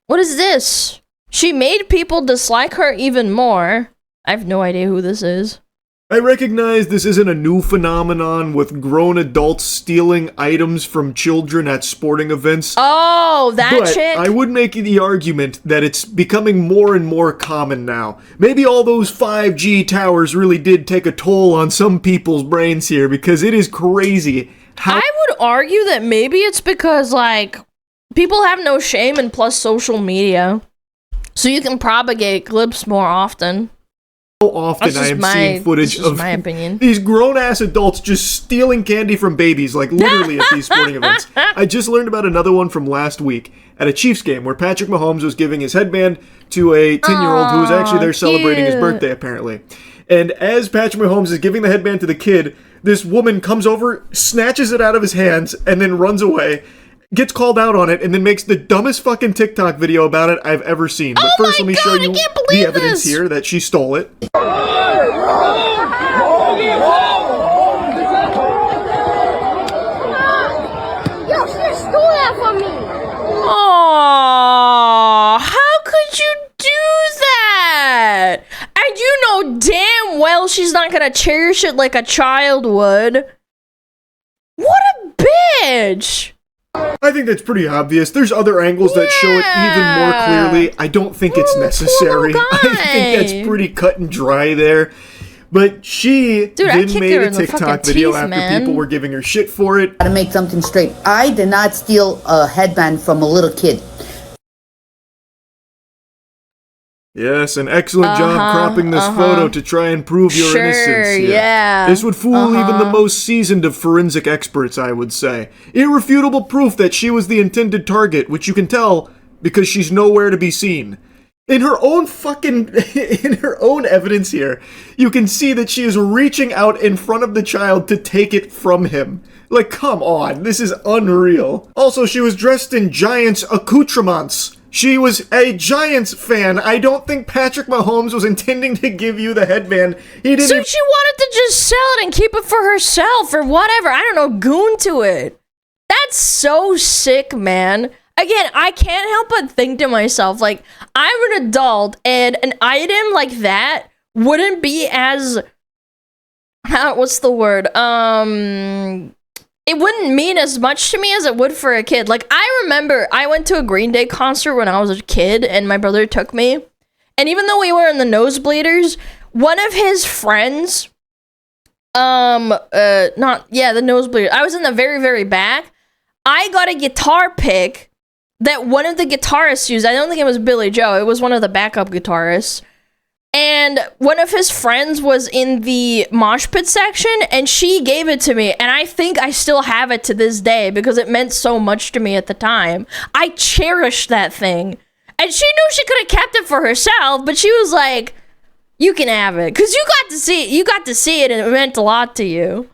What is this? She made people dislike her even more. I have no idea who this is. I recognize this isn't a new phenomenon with grown adults stealing items from children at sporting events. Oh, that chick? I would make the argument that it's becoming more and more common now. Maybe all those 5G towers really did take a toll on some people's brains here, because it is crazy how— I would argue that maybe it's because, like, people have no shame, and plus social media. So you can propagate clips more often. How often I am seeing footage of my opinion. These grown-ass adults just stealing candy from babies, like literally at these sporting events. I just learned about another one from last week at a Chiefs game where Patrick Mahomes was giving his headband to a 10-year-old who was actually there celebrating his birthday, apparently. And as Patrick Mahomes is giving the headband to the kid, this woman comes over, snatches it out of his hands, and then runs away. Gets called out on it, and then makes the dumbest fucking TikTok video about it I've ever seen. But first, let me show you the evidence here that she stole it. Yo, she just stole that from me! Aww, how could you do that? And you know damn well she's not gonna cherish it like a child would. What a bitch! I think that's pretty obvious. There's other angles that show it even more clearly. I don't think it's necessary. I think that's pretty cut and dry there. But she then made a TikTok video after people were giving her shit for it. To make something straight, I did not steal a headband from a little kid. Yes, an excellent job cropping this photo to try and prove your innocence. Yeah. This would fool even the most seasoned of forensic experts, I would say. Irrefutable proof that she was the intended target, which you can tell because she's nowhere to be seen. In her own evidence here, you can see that she is reaching out in front of the child to take it from him. Like, come on, this is unreal. Also, she was dressed in Giants accoutrements. She was a Giants fan. I don't think Patrick Mahomes was intending to give you the headband. He didn't. So she wanted to just sell it and keep it for herself or whatever. I don't know, goon to it. That's so sick, man. Again, I can't help but think to myself, like, I'm an adult and an item like that wouldn't be as, what's the word? It wouldn't mean as much to me as it would for a kid. Like, I remember I went to a Green Day concert when I was a kid and my brother took me. And even though we were in the nosebleeders, one of his friends, the nosebleeders, I was in the very, very back. I got a guitar pick that one of the guitarists used. I don't think it was Billy Joe. It was one of the backup guitarists. And one of his friends was in the mosh pit section, and she gave it to me. And I think I still have it to this day because it meant so much to me at the time. I cherished that thing. And she knew she could have kept it for herself, but she was like, you can have it. Because you got to see it, and it meant a lot to you.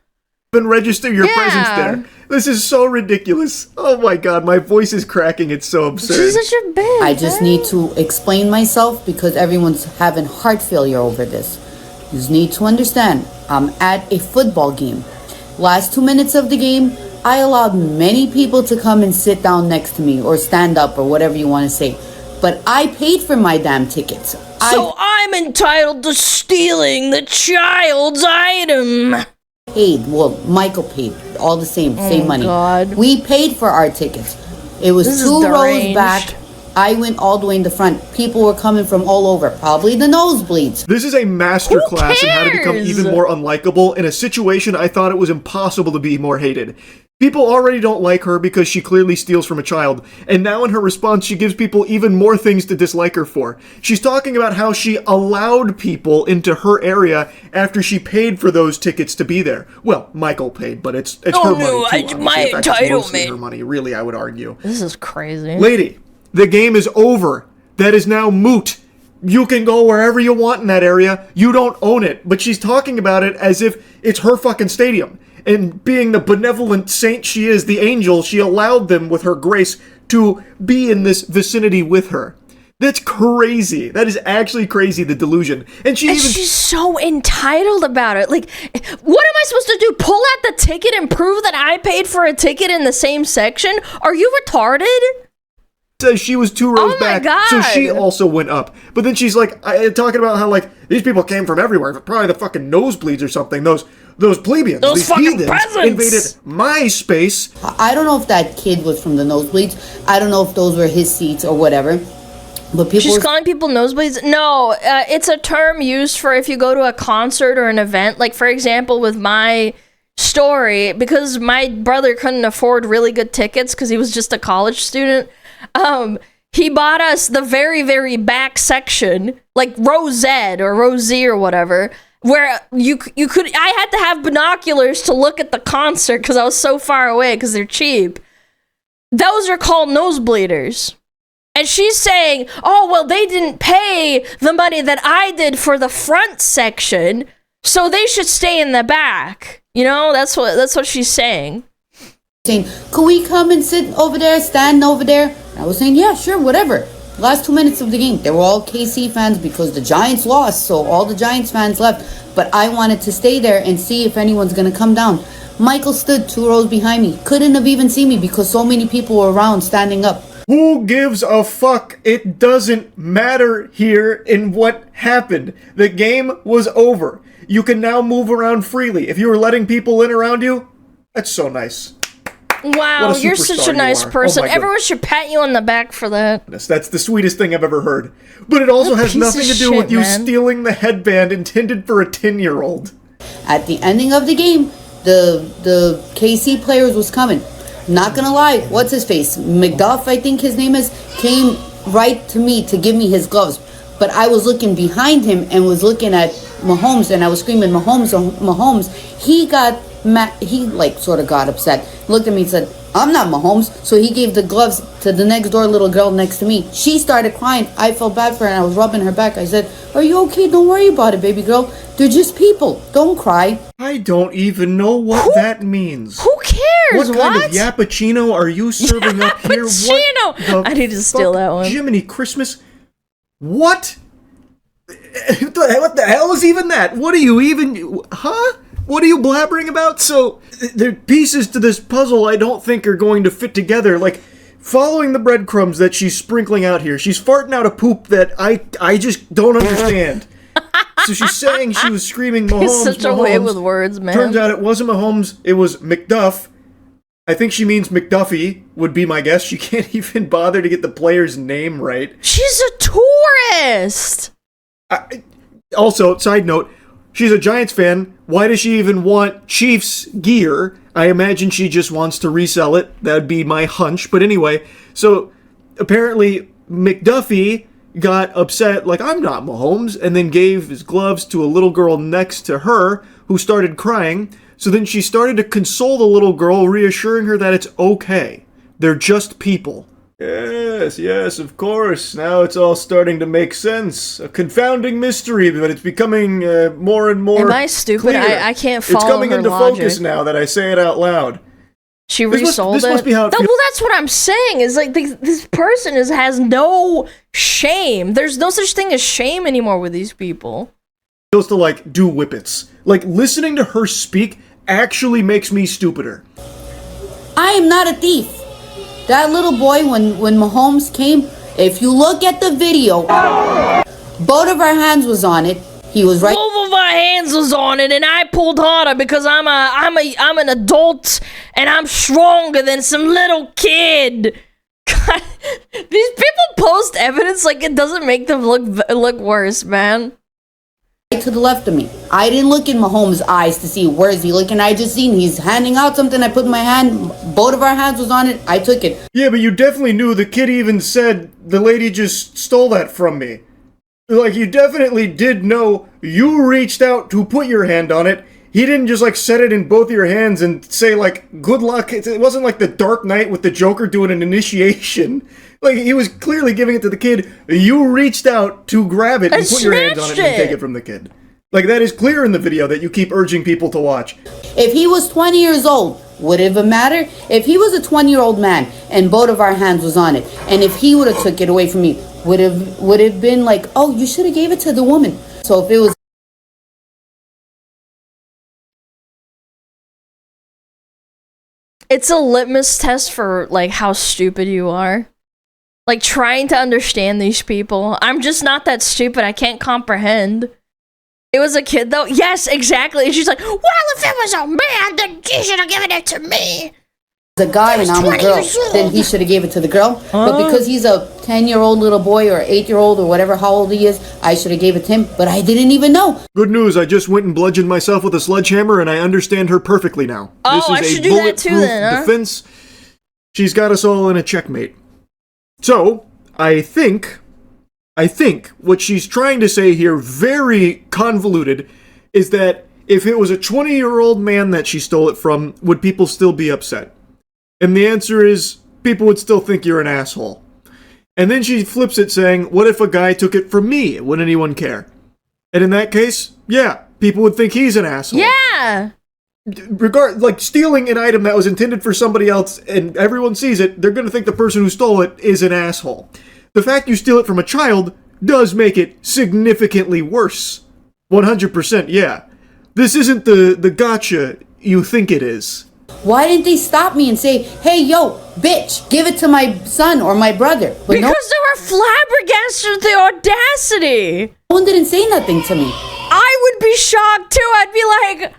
And register your presence there. This is so ridiculous. Oh my god, my voice is cracking. It's so absurd. She's such a bitch. I just need to explain myself because everyone's having heart failure over this. You just need to understand, I'm at a football game. Last 2 minutes of the game, I allowed many people to come and sit down next to me or stand up or whatever you want to say. But I paid for my damn tickets. So I'm entitled to stealing the child's item. Well, Michael paid all the same money. God. We paid for our tickets. It was This is 2 rows deranged. back. I went all the way in the front. People were coming from all over, probably the nosebleeds. This is a masterclass in how to become cares? even more unlikable in a situation I thought it was impossible to be more hated. People already don't like her because she clearly steals from a child, and now in her response she gives people even more things to dislike her for. She's talking about how she allowed people into her area after she paid for those tickets to be there. Well, Michael paid, but it's her money too. My In fact, it's mostly entitlement. her money, really, I would argue. This is crazy. Lady, the game is over. That is now moot. You can go wherever you want in that area. You don't own it. But she's talking about it as if it's her fucking stadium. And being the benevolent saint she is, the angel, she allowed them with her grace to be in this vicinity with her. That's crazy. That is actually crazy, the delusion. And she's so entitled about it. Like, what am I supposed to do? Pull out the ticket and prove that I paid for a ticket in the same section? Are you retarded? Says she was 2 rows back, so she also went up. But then she's like, talking about how, like, these people came from everywhere, probably the fucking nosebleeds or something. Those plebeians, these heathens, invaded my space. I don't know if that kid was from the nosebleeds. I don't know if those were his seats or whatever. But she's calling people nosebleeds? No, it's a term used for if you go to a concert or an event. Like, for example, with my story, because my brother couldn't afford really good tickets because he was just a college student, he bought us the very, very back section, like row Z or row Z or whatever, where you could, I had to have binoculars to look at the concert because I was so far away because they're cheap. Those are called nosebleeders. And she's saying, oh, well, they didn't pay the money that I did for the front section, so they should stay in the back. You know, that's what she's saying. Saying, could we come and sit over there, stand over there? And I was saying, yeah, sure, whatever. Last 2 minutes of the game, they were all KC fans because the Giants lost, so all the Giants fans left. But I wanted to stay there and see if anyone's going to come down. Michael stood 2 rows behind me. Couldn't have even seen me because so many people were around standing up. Who gives a fuck? It doesn't matter here in what happened. The game was over. You can now move around freely. If you were letting people in around you, that's so nice. Wow, you're such a nice person. Everyone should pat you on the back for that. That's the sweetest thing I've ever heard. But it also has nothing to do with you stealing the headband intended for a 10-year-old. At the ending of the game, the KC players was coming. Not gonna lie, what's his face? McDuff, I think his name is, came right to me to give me his gloves. But I was looking behind him and was looking at Mahomes, and I was screaming, Mahomes, Mahomes. He got mad, he like sort of got upset. Looked at me and said, I'm not Mahomes. So he gave the gloves to the next door little girl next to me. She started crying. I felt bad for her and I was rubbing her back. I said, are you okay? Don't worry about it, baby girl. They're just people. Don't cry. I don't even know what that means. Who cares? What kind of yappuccino are you serving up here? Yappuccino! I need to steal that one. Jiminy Christmas. What? What the hell is even that? What are you even... Huh? What are you blabbering about? So, the pieces to this puzzle I don't think are going to fit together. Like, following the breadcrumbs that she's sprinkling out here, she's farting out a poop that I just don't understand. So she's saying she was screaming Mahomes, He's such Mahomes. a way with words, man. Turns out it wasn't Mahomes, it was McDuff. I think she means McDuffie, would be my guess. She can't even bother to get the player's name right. She's a tourist! Also, side note, she's a Giants fan. Why does she even want Chiefs gear? I imagine she just wants to resell it. That'd be my hunch. But anyway, so apparently McDuffie got upset, like, I'm not Mahomes, and then gave his gloves to a little girl next to her who started crying. So then she started to console the little girl, reassuring her that it's okay. They're just people. Yes, of course. Now it's all starting to make sense. A confounding mystery, but it's becoming more and more Am I stupid? Clear. I can't follow It's coming her into logic. Focus now that I say it out loud. She resold it? This must be how it feels. Well, that's what I'm saying, is like this person has no shame. There's no such thing as shame anymore with these people. Feels to, like, do whippets. Like, listening to her speak actually makes me stupider. I am not a thief. That little boy, when Mahomes came, if you look at the video, both of our hands was on it. He was right. Both of our hands was on it, and I pulled harder because I'm an adult and I'm stronger than some little kid. God, these people post evidence like it doesn't make them look worse, man. To the left of me. I didn't look in Mahomes' eyes to see where is he looking. I just seen he's handing out something. I put my hand, both of our hands was on it. I took it. Yeah, but you definitely knew. The kid even said the lady just stole that from me. Like, you definitely did know. You reached out to put your hand on it. He didn't just, like, set it in both of your hands and say, like, good luck. It wasn't like the Dark Knight with the Joker doing an initiation. Like, he was clearly giving it to the kid. You reached out to grab it and put your hands on it and take it from the kid. Like, that is clear in the video that you keep urging people to watch. If he was 20 years old, would it even matter? If he was a 20-year-old man and both of our hands was on it, and if he would have took it away from me, would have been like, oh, you should have gave it to the woman. So if it was It's a litmus test for, like, how stupid you are. Like, trying to understand these people. I'm just not that stupid. I can't comprehend. It was a kid, though? Yes, exactly. And she's like, well, if it was a man, then you should have given it to me. a guy and I'm a girl, then he should have gave it to the girl. But because he's a 10-year-old little boy or 8-year-old or whatever, how old he is, I should have gave it to him. But I didn't even know. Good news, I just went and bludgeoned myself with a sledgehammer and I understand her perfectly now. Oh, I should do that too then, huh? Defense. She's got us all in a checkmate. So, I think what she's trying to say here, very convoluted, is that if it was a 20-year-old man that she stole it from, would people still be upset? And the answer is, people would still think you're an asshole. And then she flips it saying, what if a guy took it from me? Would anyone care? And in that case, yeah, people would think he's an asshole. Yeah! Like, stealing an item that was intended for somebody else and everyone sees it, they're gonna think the person who stole it is an asshole. The fact you steal it from a child does make it significantly worse. 100%, yeah. This isn't the gotcha you think it is. Why didn't they stop me and say, hey, yo, bitch, give it to my son or my brother? But because they were flabbergasted at the audacity. No one didn't say nothing to me. I would be shocked too. I'd be like,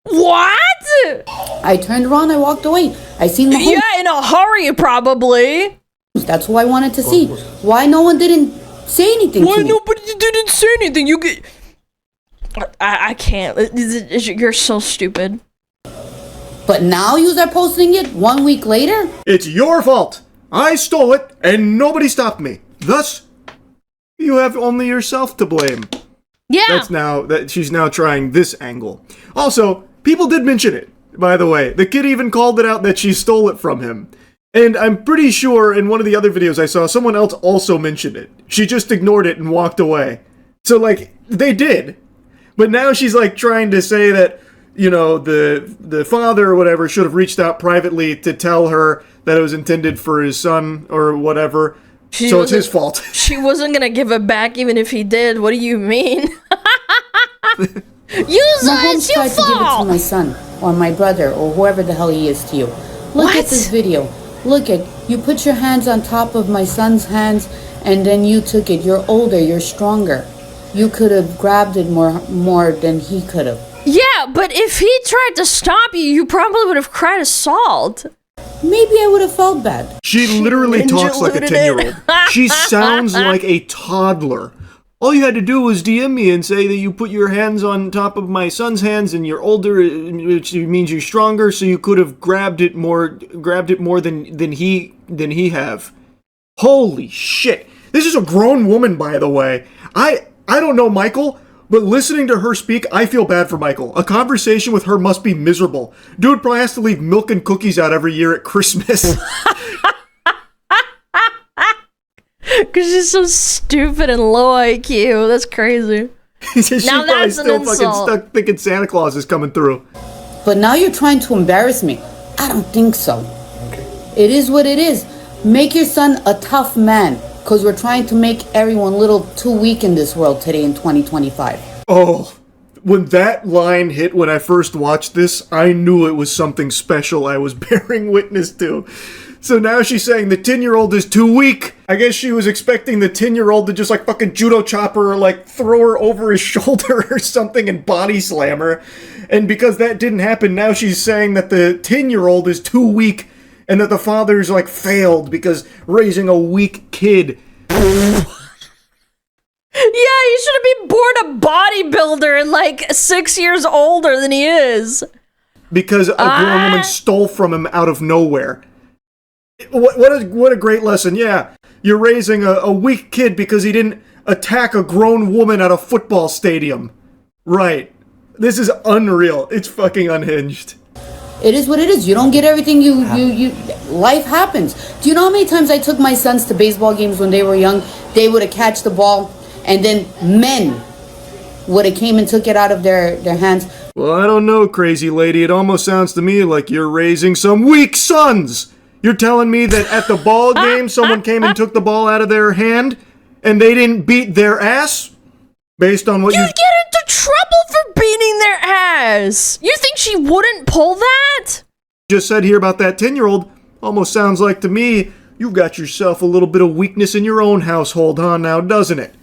what? I turned around, I walked away. I seen the whole... Yeah, in a hurry, probably. That's who I wanted to see. Why no one didn't say anything to me? Why nobody didn't say anything? You get... I can't. You're so stupid. But now you are posting it 1 week later? It's your fault. I stole it, and nobody stopped me. Thus, you have only yourself to blame. Yeah. She's now trying this angle. Also, people did mention it, by the way. The kid even called it out that she stole it from him. And I'm pretty sure in one of the other videos I saw, someone else also mentioned it. She just ignored it and walked away. So, like, they did. But now she's, like, trying to say that, you know, the father or whatever should have reached out privately to tell her that it was intended for his son or whatever. So it's his fault. She wasn't gonna give it back even if he did. What do you mean? Use Mahomes tried to give it to my son or my brother or whoever the hell he is to you. Look at this video. Look at, you put your hands on top of my son's hands and then you took it. You're older, you're stronger. You could have grabbed it more than he could have. Yeah, but if he tried to stop you, you probably would have cried assault. Maybe I would have felt bad. She literally talks like a 10-year-old. She sounds like a toddler. All you had to do was DM me and say that you put your hands on top of my son's hands and you're older, which means you're stronger, so you could have grabbed it more than he have. Holy shit. This is a grown woman, by the way. I don't know Michael, but listening to her speak, I feel bad for Michael. A conversation with her must be miserable. Dude probably has to leave milk and cookies out every year at Christmas. Because she's so stupid and low IQ. That's crazy. She now probably that's still an fucking insult. stuck thinking Santa Claus is coming through. But now you're trying to embarrass me. I don't think so. Okay. It is what it is. Make your son a tough man. Because we're trying to make everyone a little too weak in this world today in 2025. Oh, when that line hit when I first watched this, I knew it was something special I was bearing witness to. So now she's saying the 10-year-old is too weak. I guess she was expecting the 10-year-old to just like fucking judo chop her or like throw her over his shoulder or something and body slam her. And because that didn't happen, now she's saying that the 10-year-old is too weak and that the father's like failed because raising a weak kid. Yeah, he should have been born a bodybuilder and like 6 years older than he is. Because a grown woman stole from him out of nowhere. What a great lesson. Yeah, you're raising a weak kid because he didn't attack a grown woman at a football stadium. Right. This is unreal. It's fucking unhinged. It is what it is. You don't get everything you life happens. Do you know how many times I took my sons to baseball games when they were young? They would have catch the ball and then men would have came and took it out of their hands. Well, I don't know, crazy lady. It almost sounds to me like you're raising some weak sons. You're telling me that at the ball game, someone came and took the ball out of their hand, and they didn't beat their ass? Based on what you get into trouble for beating their ass. You think she wouldn't pull that? Just said here about that 10-year-old, almost sounds like to me, you've got yourself a little bit of weakness in your own household, huh, now, doesn't it?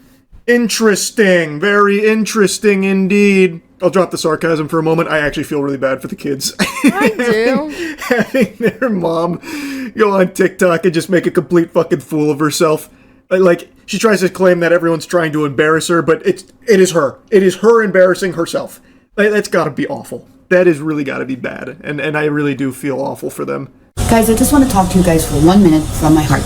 Interesting. Very interesting indeed. I'll drop the sarcasm for a moment. I actually feel really bad for the kids. I do. Having their mom go on TikTok and just make a complete fucking fool of herself. Like, she tries to claim that everyone's trying to embarrass her, but it is her. It is her embarrassing herself. That's gotta be awful. That is really gotta be bad. And I really do feel awful for them. Guys, I just want to talk to you guys for 1 minute from my heart.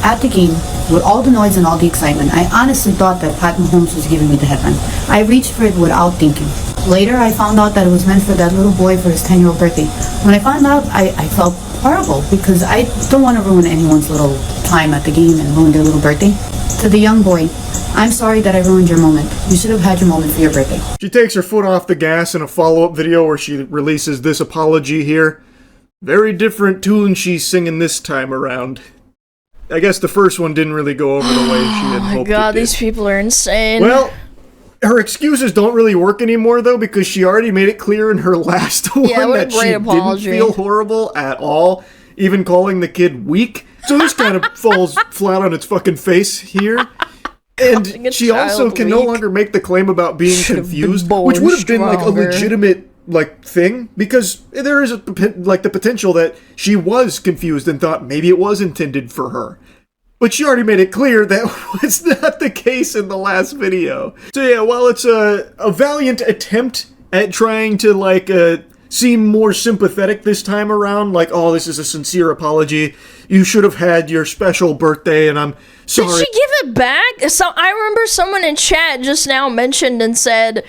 At the game, with all the noise and all the excitement, I honestly thought that Pat Mahomes was giving me the headline. I reached for it without thinking. Later, I found out that it was meant for that little boy for his 10-year-old birthday. When I found out, I felt horrible because I don't want to ruin anyone's little time at the game and ruin their little birthday. To the young boy, I'm sorry that I ruined your moment. You should have had your moment for your birthday. She takes her foot off the gas in a follow-up video where she releases this apology here. Very different tune she's singing this time around. I guess the first one didn't really go over the way she had hoped. Oh my god, these people are insane. Well, her excuses don't really work anymore, though, because she already made it clear in her last one that she didn't feel horrible at all, even calling the kid weak. So this kind of falls flat on its fucking face here. And she also can no longer make the claim about being confused, which would have been like a legitimate thing, because there is the potential that she was confused and thought maybe it was intended for her. But she already made it clear that was not the case in the last video. So yeah, while it's a valiant attempt at trying to seem more sympathetic this time around, like, oh, this is a sincere apology, you should have had your special birthday and I'm sorry. Did she give it back? So I remember someone in chat just now mentioned and said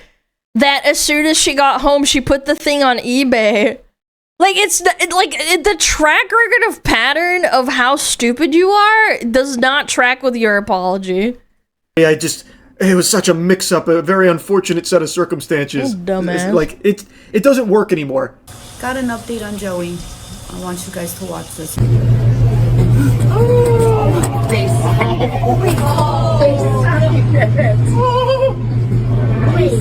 that as soon as she got home, she put the thing on eBay. Like, the track record of pattern of how stupid you are does not track with your apology. Yeah, it was such a mix-up, a very unfortunate set of circumstances. Oh, dumbass. It doesn't work anymore. Got an update on Joey. I want you guys to watch this. They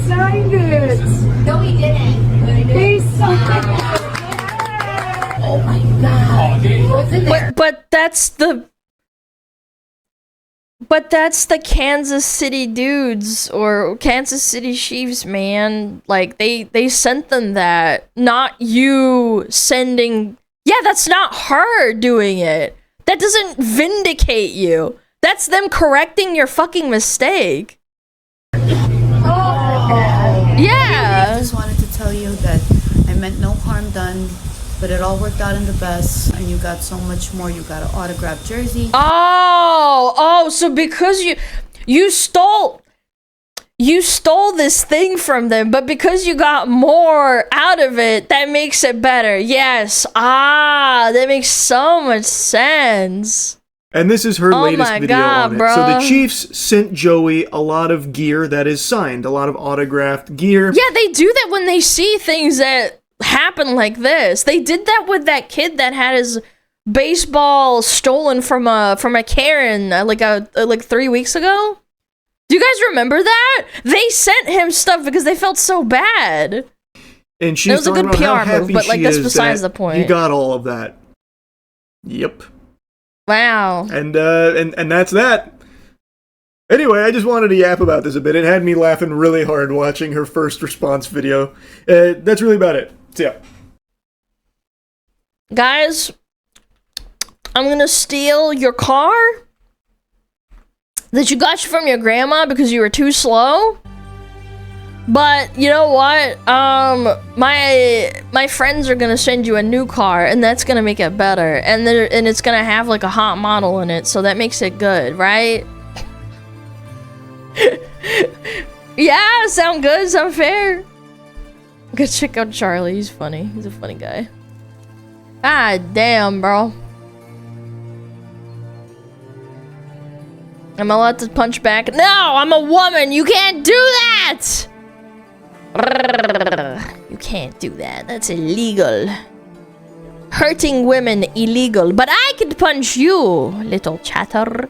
signed it. No, we didn't. They signed it. Oh my god. But that's the Kansas City dudes or Kansas City Chiefs, man. Like, they sent them that, not you sending. Yeah, that's not her doing it. That doesn't vindicate you. That's them correcting your fucking mistake. Yeah. I just wanted to tell you that I meant no harm done, but it all worked out in the best, and you got so much more. You got an autographed jersey. Oh, so because you stole this thing from them, but because you got more out of it, that makes it better. Yes. That makes so much sense. And this is her latest video on it. Bro. So the Chiefs sent Joey a lot of gear that is signed, a lot of autographed gear. Yeah, they do that when they see things that happen like this. They did that with that kid that had his baseball stolen from a Karen like 3 weeks ago. Do you guys remember that? They sent him stuff because they felt so bad. And she's it was a good PR move, but like that's besides the point. You got all of that. Yep. Wow. And that's that. Anyway, I just wanted to yap about this a bit. It had me laughing really hard watching her first response video. That's really about it. So yeah. Guys, I'm gonna steal your car that you got from your grandma because you were too slow. But you know what? My friends are gonna send you a new car, and that's gonna make it better. And it's gonna have like a hot model in it, so that makes it good, right? Yeah, sound good, sound fair. Go check out Charlie. He's funny. He's a funny guy. God damn, bro. Am I allowed to punch back? No, I'm a woman. You can't do that. You can't do that. That's illegal. Hurting women illegal, but I could punch you, little chatter.